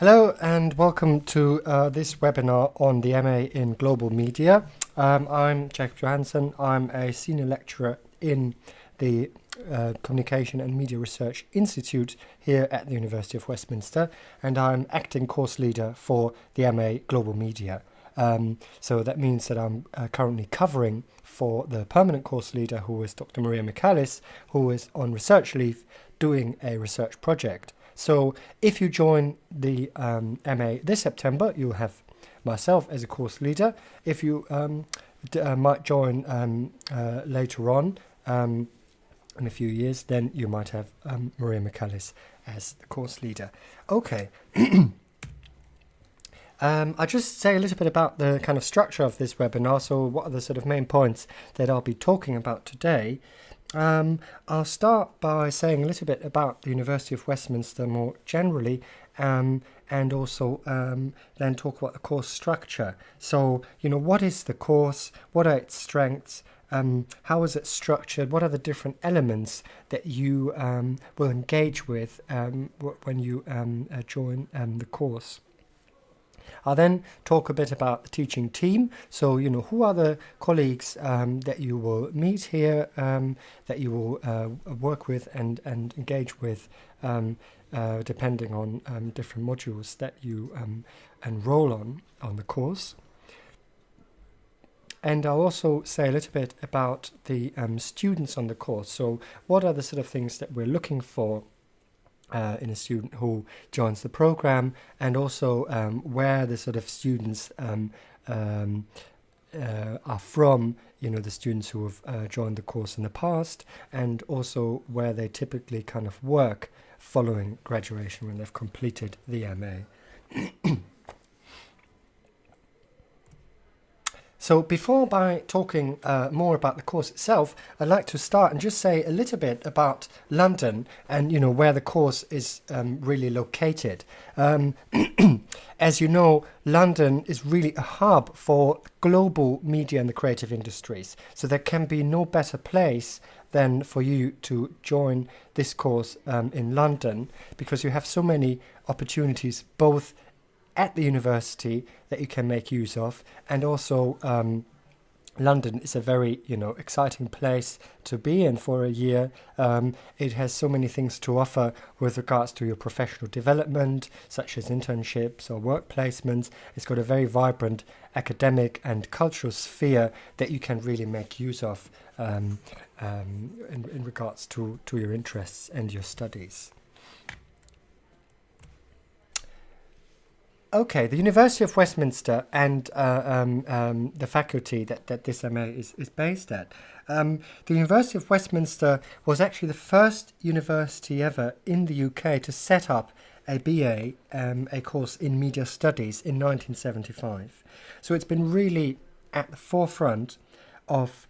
Hello and welcome to this webinar on the MA in Global Media. I'm Jacob Johanssen. I'm a senior lecturer in the Communication and Media Research Institute here at the University of Westminster, and I'm acting course leader for the MA Global Media. So that means that I'm currently covering for the permanent course leader, who is Dr. Maria Michalis, who is on research leave doing a research project. So if you join the MA this September, you'll have myself as a course leader. If you might join later on in a few years, then you might have Maria Michalis as the course leader. Okay. I'll just say a little bit about the kind of structure of this webinar. So what are the sort of main points that I'll be talking about today? I'll start by saying a little bit about the University of Westminster more generally, and also then talk about the course structure. So, what is the course? What are its strengths? How is it structured? What are the different elements that you will engage with when you join the course? I'll then talk a bit about the teaching team. So, who are the colleagues that you will meet here, that you will work with and engage with, depending on different modules that you enroll on the course. And I'll also say a little bit about the students on the course. So, what are the sort of things that we're looking for in a student who joins the program, and also where the sort of students are from, the students who have joined the course in the past, and also where they typically kind of work following graduation when they've completed the MA. So before by talking more about the course itself, I'd like to start and just say a little bit about London and, where the course is really located. As you know, London is really a hub for global media and the creative industries. So there can be no better place than for you to join this course in London, because you have so many opportunities both at the university that you can make use of, and also London is a very exciting place to be in for a year. It has so many things to offer with regards to your professional development, such as internships or work placements. It's got a very vibrant academic and cultural sphere that you can really make use of in regards to your interests and your studies. Okay, the University of Westminster and the faculty that this MA is based at. The University of Westminster was actually the first university ever in the UK to set up a BA, a course in media studies in 1975. So it's been really at the forefront of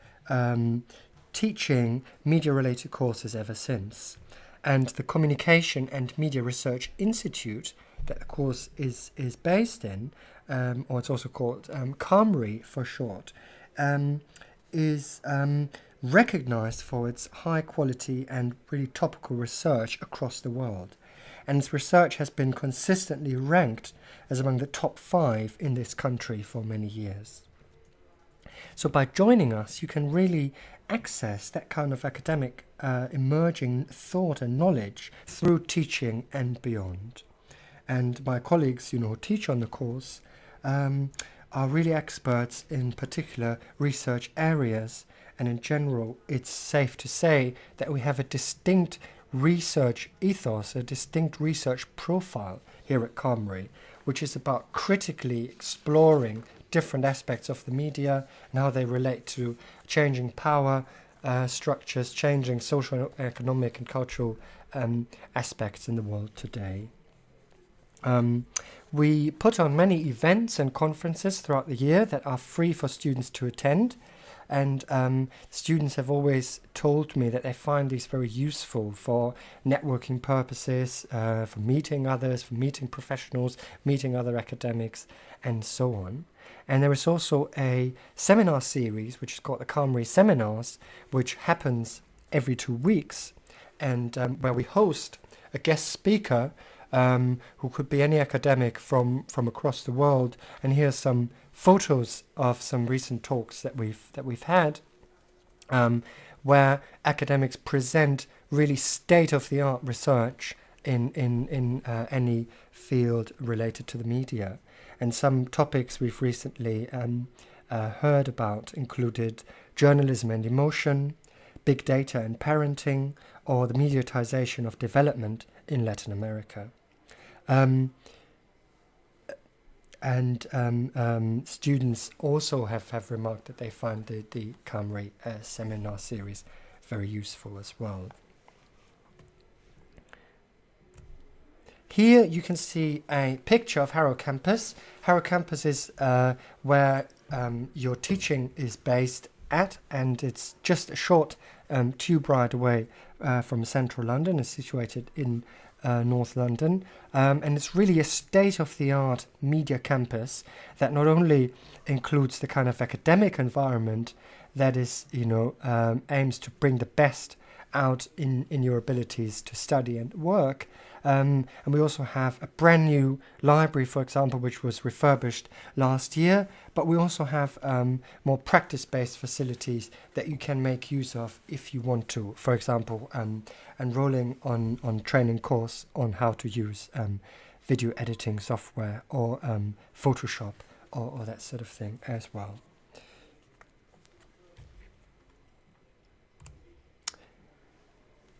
teaching media-related courses ever since. And the Communication and Media Research Institute that the course is based in, or it's also called CAMRI for short, is recognized for its high quality and really topical research across the world. And its research has been consistently ranked as among the top 5 in this country for many years. So by joining us, you can really access that kind of academic emerging thought and knowledge through teaching and beyond. And my colleagues, who teach on the course, are really experts in particular research areas. And in general, it's safe to say that we have a distinct research ethos, a distinct research profile here at CAMRI, which is about critically exploring different aspects of the media and how they relate to changing power structures, changing social, economic and cultural aspects in the world today. We put on many events and conferences throughout the year that are free for students to attend, and students have always told me that they find these very useful for networking purposes, for meeting others, for meeting professionals, meeting other academics, and so on. And there is also a seminar series which is called the CAMRI Seminars, which happens every 2 weeks, and where we host a guest speaker who could be any academic from across the world. And here's some photos of some recent talks that we've had, where academics present really state-of-the-art research in any field related to the media. And some topics we've recently heard about included journalism and emotion, big data and parenting, or the mediatization of development in Latin America. Students also have remarked that they find the CAMRE seminar series very useful as well. Here you can see a picture of Harrow Campus. Harrow Campus is where your teaching is based at, and it's just a short tube ride away from central London. It's situated in North London, and it's really a state-of-the-art media campus that not only includes the kind of academic environment that is, aims to bring the best out in your abilities to study and work. And we also have a brand new library, for example, which was refurbished last year. But we also have more practice-based facilities that you can make use of if you want to. For example, enrolling on training course on how to use video editing software or Photoshop or that sort of thing as well.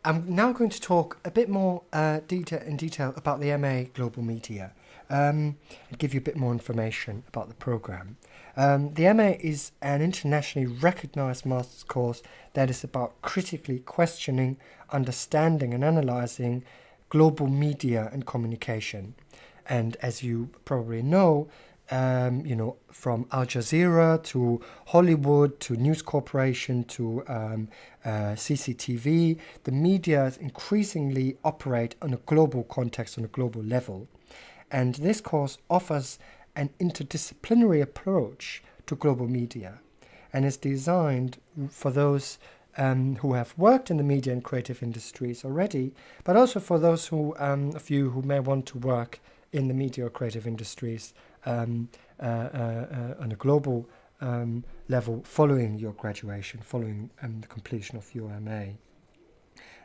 I'm now going to talk a bit more in detail about the MA Global Media and give you a bit more information about the programme. The MA is an internationally recognised master's course that is about critically questioning, understanding and analysing global media and communication. And as you probably know, from Al Jazeera to Hollywood to News Corporation to CCTV, the media increasingly operate on a global context, on a global level. And this course offers an interdisciplinary approach to global media and is designed for those who have worked in the media and creative industries already, but also for those of you who may want to work in the media or creative industries on a global level following your graduation, following the completion of your MA.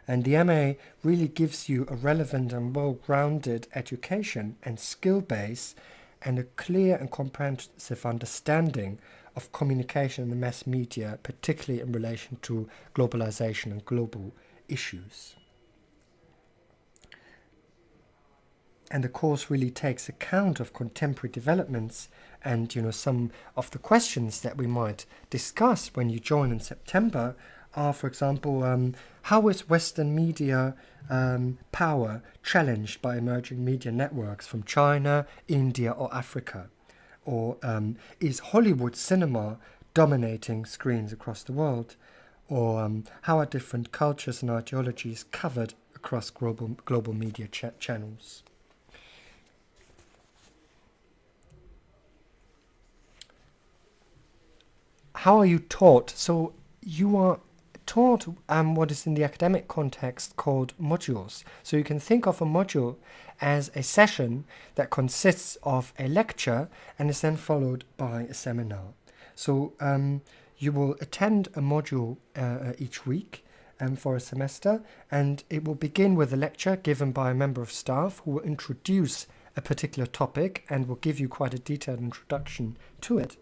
And the MA really gives you a relevant and well-grounded education and skill base and a clear and comprehensive understanding of communication in the mass media, particularly in relation to globalization and global issues. And the course really takes account of contemporary developments and, some of the questions that we might discuss when you join in September are, for example, how is Western media power challenged by emerging media networks from China, India or Africa? Or is Hollywood cinema dominating screens across the world? Or how are different cultures and ideologies covered across global media channels? How are you taught? So you are taught what is in the academic context called modules. So you can think of a module as a session that consists of a lecture and is then followed by a seminar. So you will attend a module each week for a semester, and it will begin with a lecture given by a member of staff who will introduce a particular topic and will give you quite a detailed introduction to it.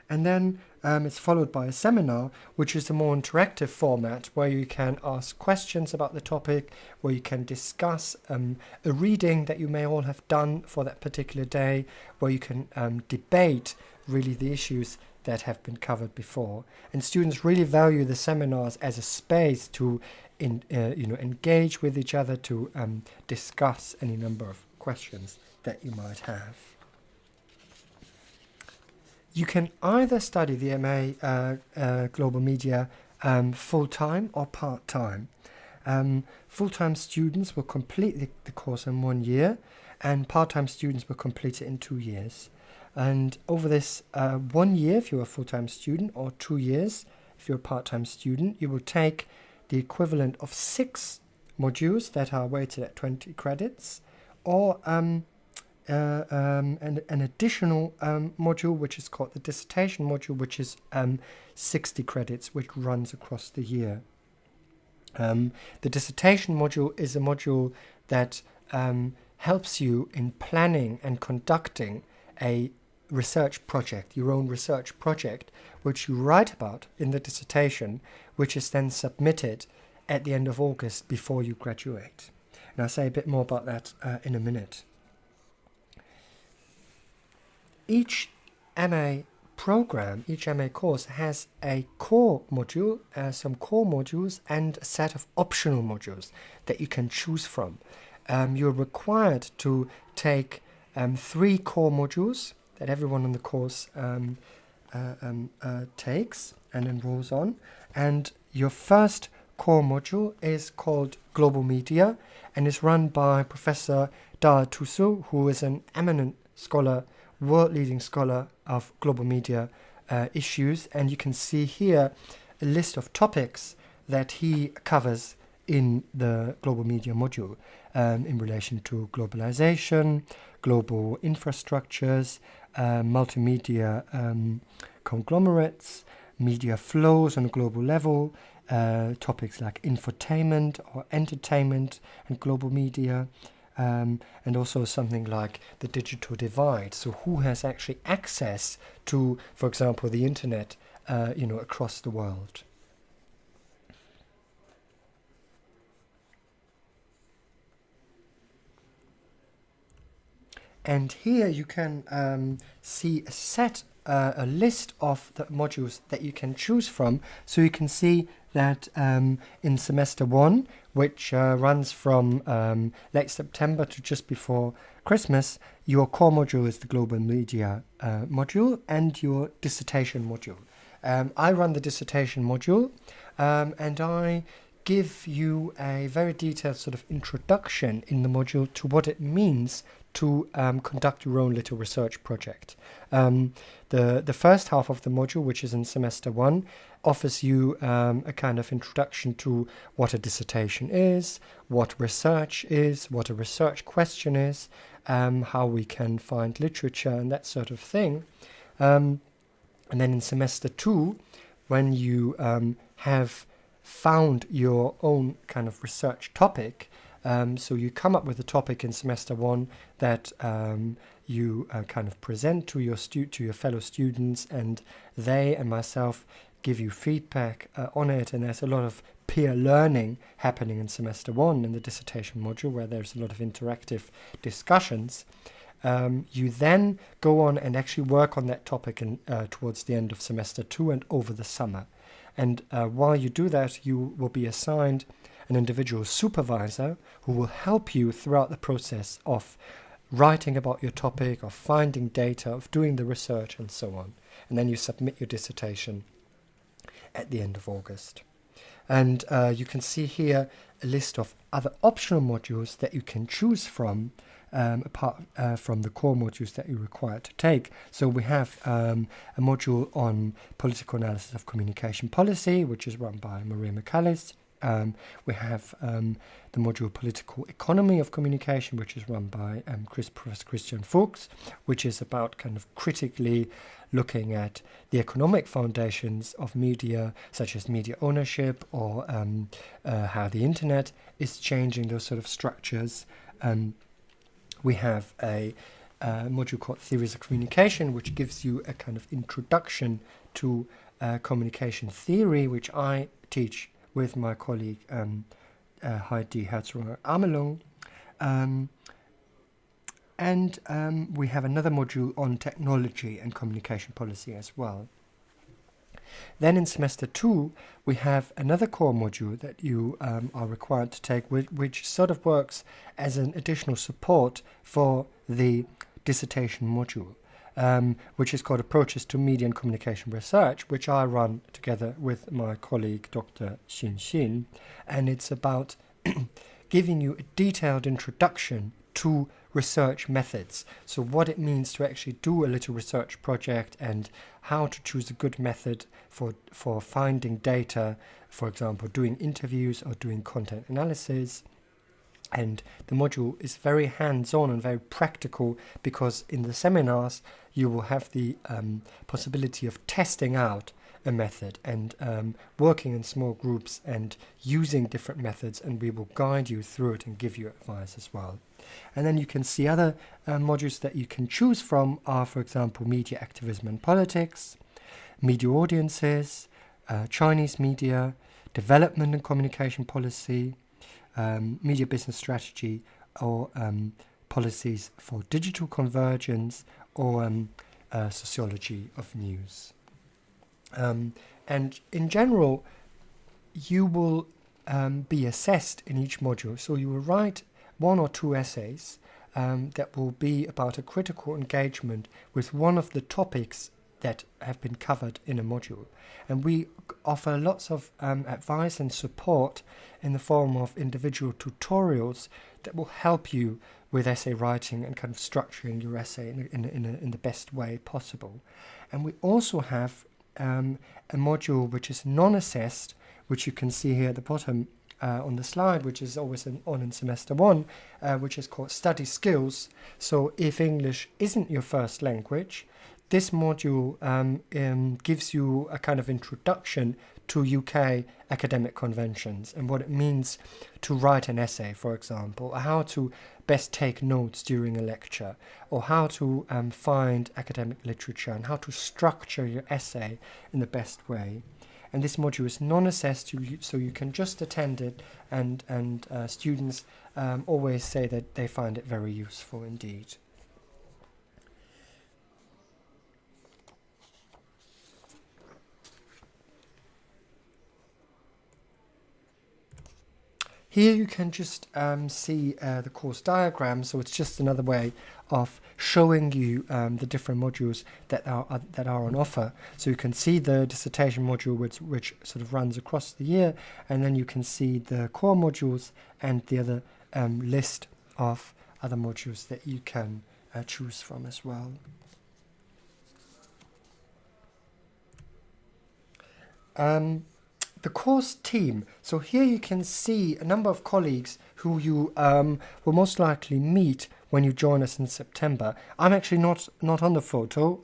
And then it's followed by a seminar, which is a more interactive format where you can ask questions about the topic, where you can discuss a reading that you may all have done for that particular day, where you can debate really the issues that have been covered before. And students really value the seminars as a space to engage with each other, to discuss any number of questions that you might have. You can either study the MA Global Media full-time or part-time. Full-time students will complete the course in 1 year, and part-time students will complete it in 2 years. And over this 1 year, if you're a full-time student, or 2 years, if you're a part-time student, you will take the equivalent of 6 modules that are weighted at 20 credits, or an additional module which is called the dissertation module, which is 60 credits, which runs across the year. The dissertation module is a module that helps you in planning and conducting a research project, your own research project, which you write about in the dissertation, which is then submitted at the end of August before you graduate. And I'll say a bit more about that in a minute. Each MA program, each MA course has a core module, some core modules, and a set of optional modules that you can choose from. You're required to take 3 core modules that everyone on the course takes and enrolls on. And your first core module is called Global Media and is run by Professor Dal Tusu, who is an eminent scholar, world-leading scholar of global media issues. And you can see here a list of topics that he covers in the global media module in relation to globalization, global infrastructures, multimedia conglomerates, media flows on a global level, topics like infotainment or entertainment and global media, and also something like the digital divide. So who has actually access to, for example, the internet, across the world. And here you can see a list of the modules that you can choose from. So you can see that in semester 1, which runs from late September to just before Christmas, your core module is the global media module and your dissertation module. I run the dissertation module, and I give you a very detailed sort of introduction in the module to what it means to conduct your own little research project. The first half of the module, which is in semester 1, offers you a kind of introduction to what a dissertation is, what research is, what a research question is, how we can find literature and that sort of thing. And then in semester 2, when you have found your own kind of research topic, so you come up with a topic in semester 1 that you kind of present to your fellow students, and they and myself give you feedback on it. And there's a lot of peer learning happening in semester 1 in the dissertation module, where there's a lot of interactive discussions. You then go on and actually work on that topic towards the end of semester 2 and over the summer. And while you do that, you will be assigned an individual supervisor who will help you throughout the process of writing about your topic, of finding data, of doing the research, and so on. And then you submit your dissertation at the end of August. And you can see here a list of other optional modules that you can choose from, apart from the core modules that you're required to take. So we have a module on political analysis of communication policy, which is run by Maria McAllis. We have the module Political Economy of Communication, which is run by Professor Christian Fuchs, which is about kind of critically looking at the economic foundations of media, such as media ownership, or how the internet is changing those sort of structures. We have a module called Theories of Communication, which gives you a kind of introduction to communication theory, which I teach with my colleague Heidi Herzrunger-Amelung. And we have another module on technology and communication policy as well. Then in semester 2, we have another core module that you are required to take, which sort of works as an additional support for the dissertation module, which is called Approaches to Media and Communication Research, which I run together with my colleague Dr. Xin. And it's about giving you a detailed introduction to research methods. So what it means to actually do a little research project, and how to choose a good method for finding data, for example, doing interviews or doing content analysis. And the module is very hands-on and very practical, because in the seminars you will have the possibility of testing out a method and working in small groups and using different methods, and we will guide you through it and give you advice as well. And then you can see other modules that you can choose from are, for example, media activism and politics, media audiences, Chinese media, development and communication policy, media business strategy, or policies for digital convergence, or sociology of news. And in general, you will be assessed in each module. So you will write 1 or 2 essays that will be about a critical engagement with one of the topics that have been covered in a module. And we offer lots of advice and support in the form of individual tutorials that will help you with essay writing and kind of structuring your essay in the best way possible. And we also have a module which is non-assessed, which you can see here at the bottom on the slide, which is always on in semester 1, which is called Study Skills. So if English isn't your first language, this module gives you a kind of introduction to UK academic conventions and what it means to write an essay, for example, or how to best take notes during a lecture, or how to find academic literature and how to structure your essay in the best way. And this module is non-assessed, so you can just attend it, and students always say that they find it very useful indeed. Here you can just see the course diagram, so it's just another way of showing you the different modules that are on offer. So you can see the dissertation module, which sort of runs across the year, and then you can see the core modules and the other list of other modules that you can choose from as well. The course team. So here you can see a number of colleagues who you will most likely meet when you join us in September. I'm actually not on the photo,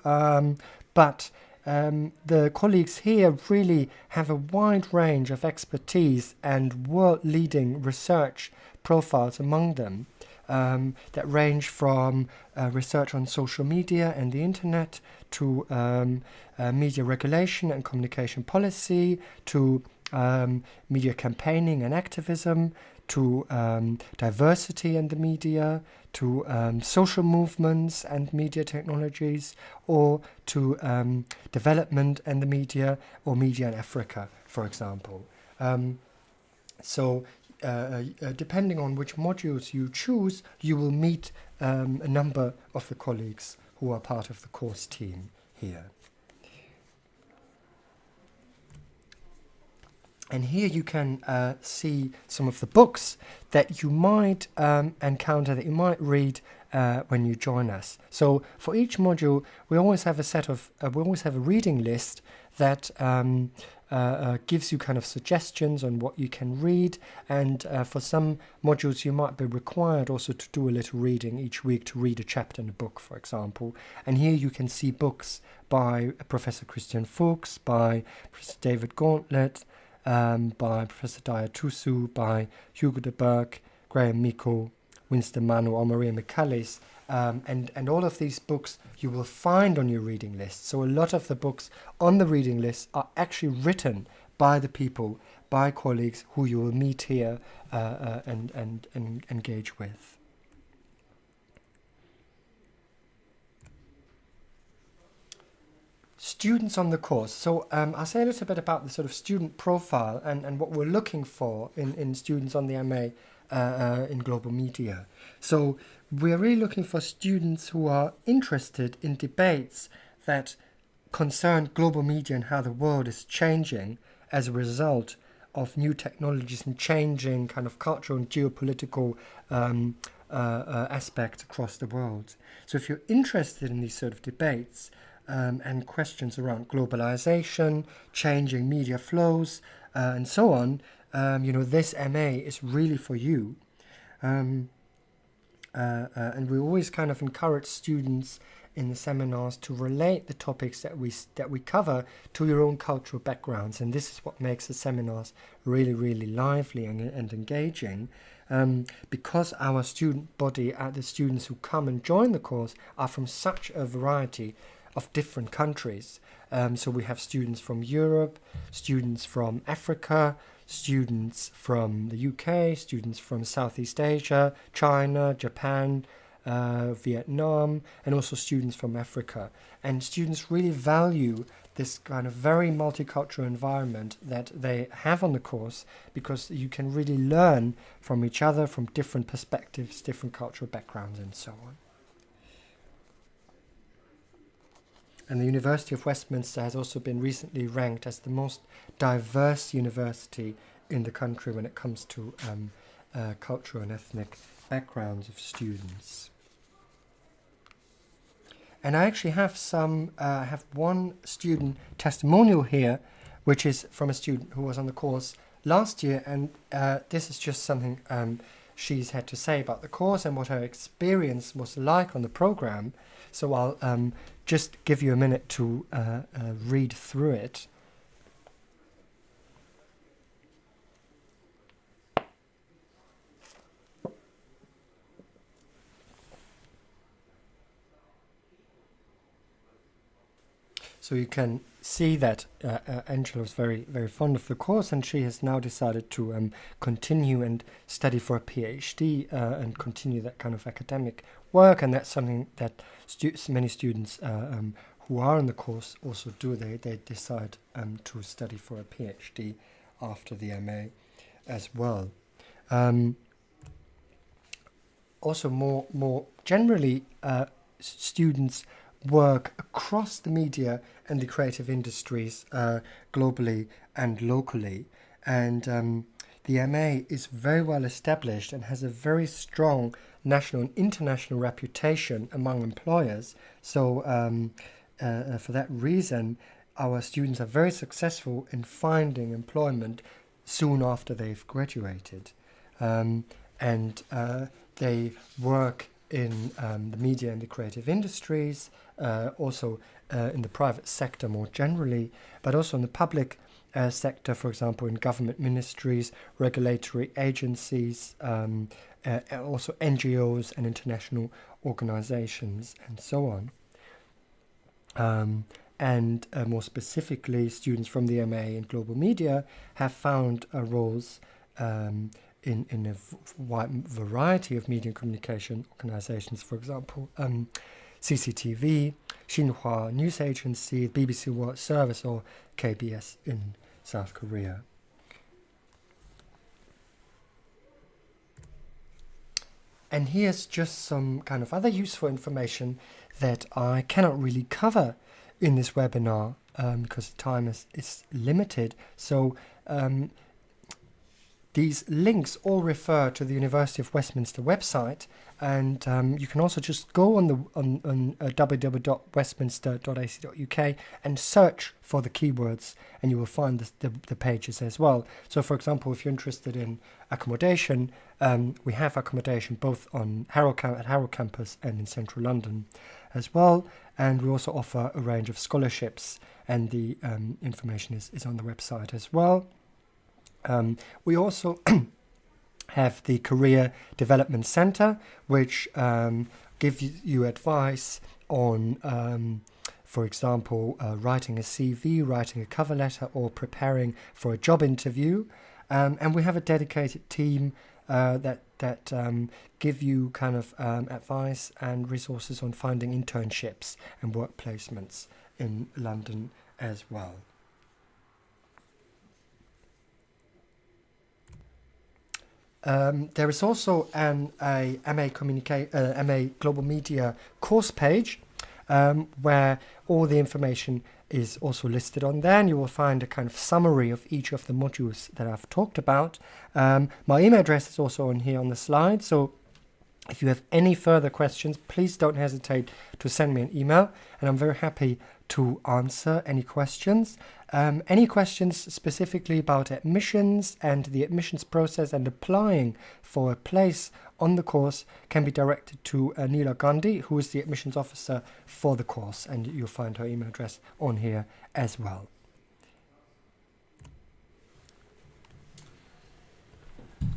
but the colleagues here really have a wide range of expertise and world-leading research profiles among them. That range from research on social media and the internet to media regulation and communication policy, to media campaigning and activism, to diversity in the media, to social movements and media technologies, or to development and the media, or media in Africa, for example. Depending on which modules you choose, you will meet a number of the colleagues who are part of the course team here. And here you can see some of the books that you might encounter, that you might read when you join us. So for each module, we always have a reading list that gives you kind of suggestions on what you can read, and for some modules you might be required also to do a little reading each week, to read a chapter in a book, for example. And here you can see books by Professor Christian Fuchs, by Professor David Gauntlet, by Professor Daya Tusu, by Hugo de Burgh, Graham Meikle, Winston Mann, or Maria Michaelis. And all of these books you will find on your reading list. So a lot of the books on the reading list are actually written by the people, by colleagues who you will meet here and engage with. Students on the course. So I'll say a little bit about the sort of student profile and what we're looking for in students on the MA in global media. So we're really looking for students who are interested in debates that concern global media and how the world is changing as a result of new technologies and changing kind of cultural and geopolitical aspects across the world. So if you're interested in these sort of debates and questions around globalization, changing media flows, and so on, this MA is really for you. And we always kind of encourage students in the seminars to relate the topics that we cover to your own cultural backgrounds, and this is what makes the seminars really, really lively and engaging. Because our student body, the students who come and join the course, are from such a variety of different countries. So we have students from Europe, students from Africa, students from the UK, students from Southeast Asia, China, Japan, Vietnam, and also students from Africa. And students really value this kind of very multicultural environment that they have on the course, because you can really learn from each other, from different perspectives, different cultural backgrounds, and so on. And the University of Westminster has also been recently ranked as the most diverse university in the country when it comes to cultural and ethnic backgrounds of students. And I actually have have one student testimonial here, which is from a student who was on the course last year, and this is just something she's had to say about the course and what her experience was like on the program. So I'll just give you a minute to read through it. So you can see that Angela was very, very fond of the course, and she has now decided to continue and study for a PhD and continue that kind of academic work. And that's something that many students who are in the course also do. They decide to study for a PhD after the MA as well. Also, more generally, students work across the media and the creative industries globally and locally, and the MA is very well established and has a very strong national and international reputation among employers. So for that reason, our students are very successful in finding employment soon after they've graduated, and they work in the media and the creative industries, also in the private sector more generally, but also in the public sector, for example, in government ministries, regulatory agencies, also NGOs and international organizations, and so on. And more specifically, students from the MA in global media have found roles in a wide variety of media and communication organizations, for example, CCTV, Xinhua News Agency, BBC World Service, or KBS in South Korea. And here's just some kind of other useful information that I cannot really cover in this webinar because the time is limited. So these links all refer to the University of Westminster website, and you can also just go on www.westminster.ac.uk and search for the keywords, and you will find the pages as well. So, for example, if you're interested in accommodation, we have accommodation both at Harrow Campus and in central London as well, and we also offer a range of scholarships, and the information is on the website as well. We also have the Career Development Centre, which gives you advice on, for example, writing a CV, writing a cover letter, or preparing for a job interview. And we have a dedicated team that give you kind of advice and resources on finding internships and work placements in London as well. There is also a MA Global Media course page where all the information is also listed on there, and you will find a kind of summary of each of the modules that I've talked about. My email address is also on here on the slide, so If you have any further questions, please don't hesitate to send me an email, and I'm very happy to answer any questions. Any questions specifically about admissions and the admissions process and applying for a place on the course can be directed to Neela Gandhi, who is the admissions officer for the course, and you'll find her email address on here as well.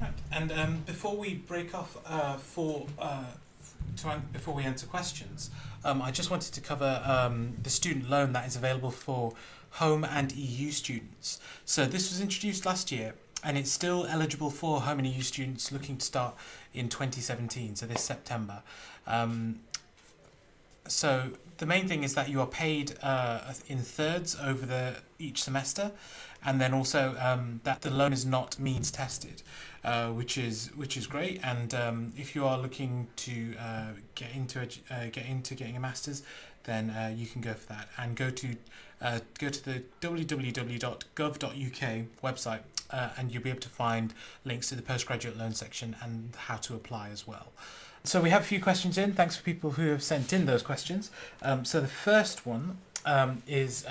Right. And before we break off before we answer questions, I just wanted to cover the student loan that is available for home and EU students. So this was introduced last year, and it's still eligible for home and EU students looking to start in 2017, so this September. So the main thing is that you are paid in thirds over each semester, and then also that the loan is not means tested, which is great. And if you are looking to get into getting a master's, then you can go for that, and go to the www.gov.uk website, and you'll be able to find links to the postgraduate loan section and how to apply as well. So we have a few questions in. Thanks for people who have sent in those questions. So the first one is,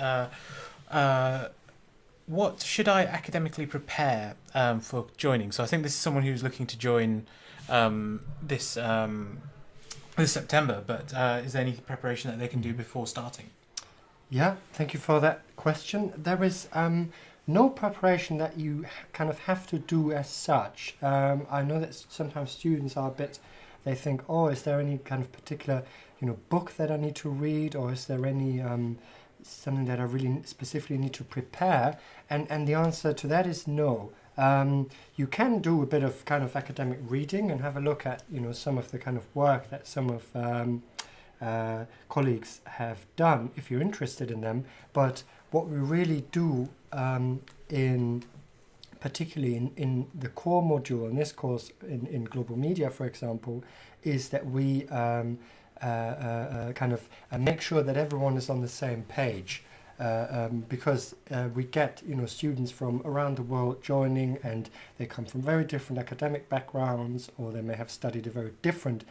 what should I academically prepare for joining? So I think this is someone who's looking to join this September, but is there any preparation that they can do before starting? Yeah, thank you for that question. There is no preparation that you kind of have to do as such. I know that sometimes students are a bit, they think, oh, is there any kind of particular, book that I need to read, or is there any something that I really specifically need to prepare? And the answer to that is no. You can do a bit of kind of academic reading and have a look at, some of the kind of work that some of colleagues have done if you're interested in them. But what we really do particularly in the core module in this course in global media, for example, is that we make sure that everyone is on the same page, because we get students from around the world joining, and they come from very different academic backgrounds, or they may have studied a very different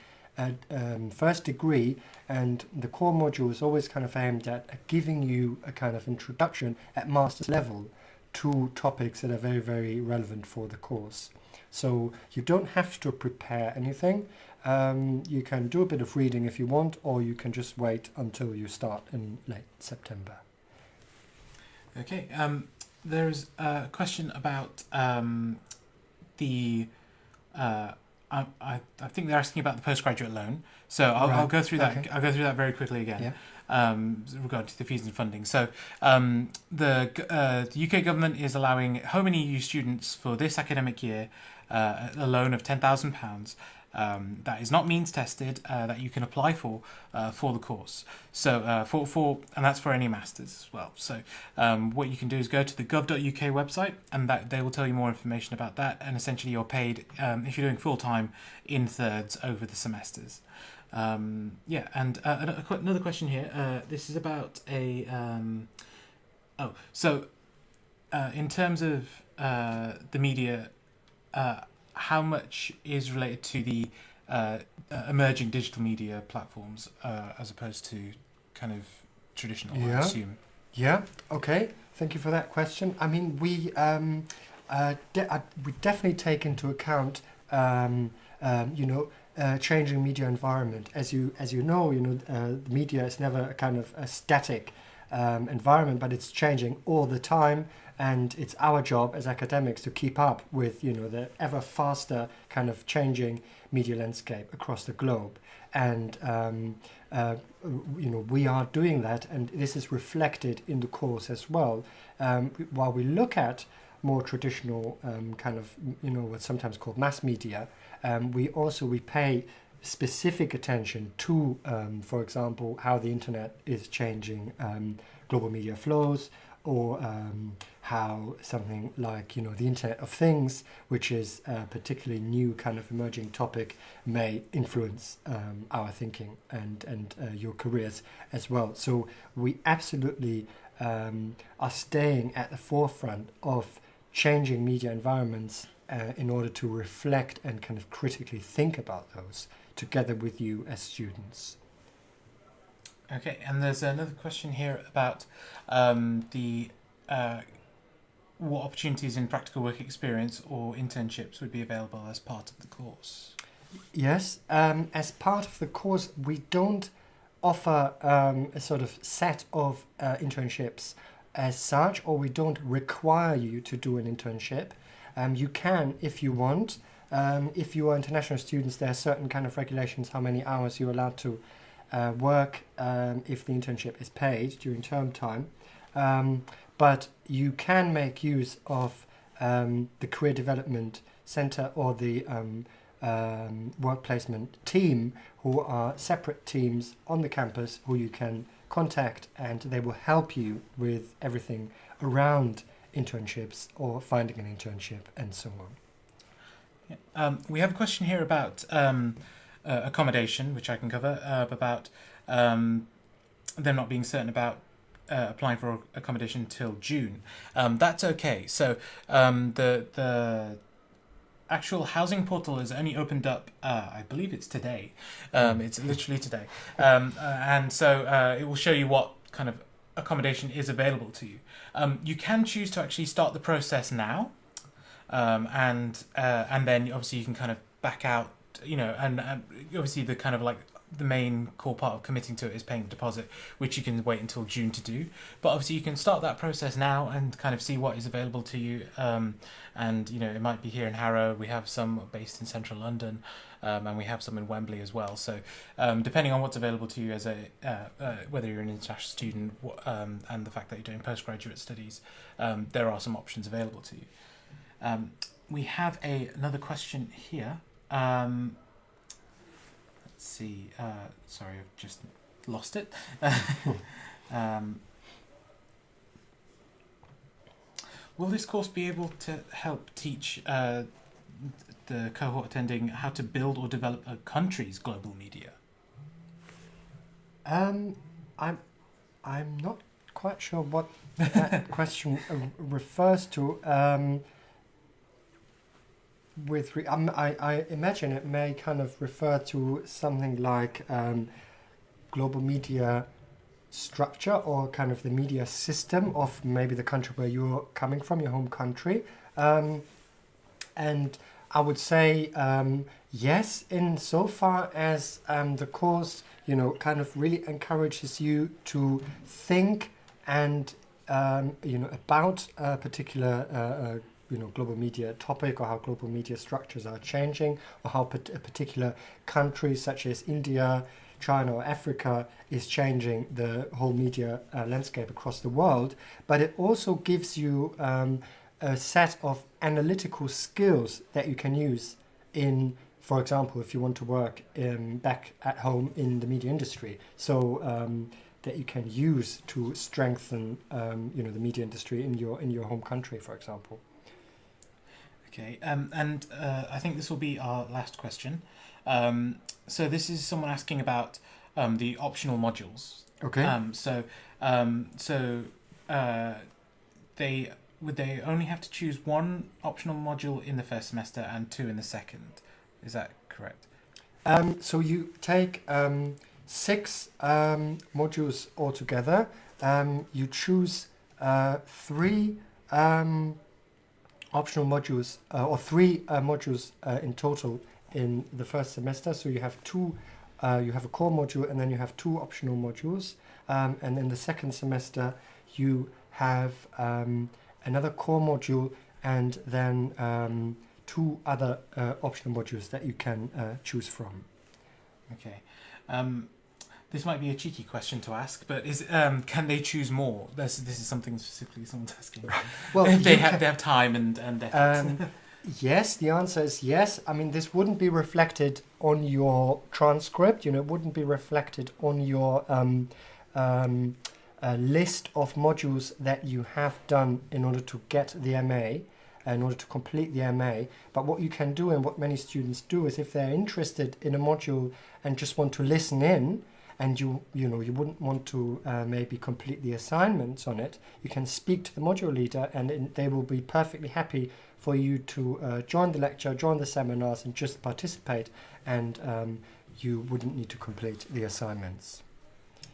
first degree, and the core module is always kind of aimed at giving you a kind of introduction at master's level to topics that are very, very relevant for the course. So you don't have to prepare anything. You can do a bit of reading if you want, or you can just wait until you start in late September. Okay, there's a question about I think they're asking about the postgraduate loan. So I'll go through that. Okay. I'll go through that very quickly again. Yeah. Regarding to the fees and funding. So the UK government is allowing home and EU students for this academic year a loan of £10,000 that is not means tested, that you can apply for the course. So and that's for any masters as well. So what you can do is go to the gov.uk website, and that they will tell you more information about that. And essentially, you're paid if you're doing full time in thirds over the semesters. Another question here. This is about in terms of the media, how much is related to the emerging digital media platforms as opposed to kind of traditional, I assume? Yeah, okay. Thank you for that question. I mean, we definitely take into account, changing media environment. As you know, the media is never a kind of a static environment, but it's changing all the time, and it's our job as academics to keep up with the ever faster kind of changing media landscape across the globe. And we are doing that, and this is reflected in the course as well. While we look at more traditional what's sometimes called mass media, we pay specific attention to, for example, how the internet is changing global media flows, or how something like the Internet of Things, which is a particularly new kind of emerging topic, may influence our thinking and your careers as well. So we absolutely are staying at the forefront of changing media environments in order to reflect and kind of critically think about those together with you as students. Okay, and there's another question here about what opportunities in practical work experience or internships would be available as part of the course. Yes, as part of the course, we don't offer a sort of set of internships as such, or we don't require you to do an internship. You can if you want. If you are international students, there are certain kind of regulations how many hours you're allowed to work if the internship is paid during term time. But you can make use of the Career Development Centre or the work placement team, who are separate teams on the campus who you can contact, and they will help you with everything around internships or finding an internship and so on. Yeah. We have a question here about accommodation, which I can cover, about them not being certain about applying for accommodation until June. That's okay. So the actual housing portal is only opened up, I believe it's today. It's literally today. And so it will show you what kind of accommodation is available to you. You can choose to actually start the process now. And then obviously you can kind of back out, and obviously the kind of like the main core part of committing to it is paying a deposit, which you can wait until June to do. But obviously you can start that process now and kind of see what is available to you. And it might be here in Harrow. We have some based in central London, and we have some in Wembley as well. So depending on what's available to you as whether you're an international student and the fact that you're doing postgraduate studies, there are some options available to you. We have another question here. Let's see. Sorry, I've just lost it. Will this course be able to help teach the cohort attending how to build or develop a country's global media? I'm not quite sure what that question refers to. I imagine it may kind of refer to something like global media structure, or kind of the media system of maybe the country where you're coming from, your home country. And I would say yes, in so far as the course, kind of really encourages you to think and about a particular global media topic, or how global media structures are changing, or how a particular country such as India, China or Africa is changing the whole media landscape across the world. But it also gives you a set of analytical skills that you can use in, for example, if you want to work back at home in the media industry. So that you can use to strengthen the media industry in your home country, for example. Okay, and I think this will be our last question. So this is someone asking about the optional modules. Okay. They only have to choose one optional module in the first semester and two in the second. Is that correct? So you take 6 modules altogether. You choose 3 optional modules, or 3 modules in total in the first semester. So you have 2, you have a core module, and then you have 2 optional modules. And in the second semester, you have another core module, and then 2 other optional modules that you can choose from. Okay. This might be a cheeky question to ask, but can they choose more? This is something specifically someone's asking. Well, if they have time and effort. Yes, the answer is yes. I mean, this wouldn't be reflected on your transcript. It wouldn't be reflected on your list of modules that you have done in order to get the MA, in order to complete the MA. But what you can do, and what many students do, is if they're interested in a module and just want to listen in, and you wouldn't want to maybe complete the assignments on it, you can speak to the module leader, and they will be perfectly happy for you to join the lecture, join the seminars, and just participate and you wouldn't need to complete the assignments.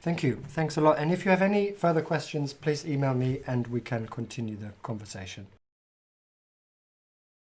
Thank you. Thanks a lot. And if you have any further questions, please email me and we can continue the conversation.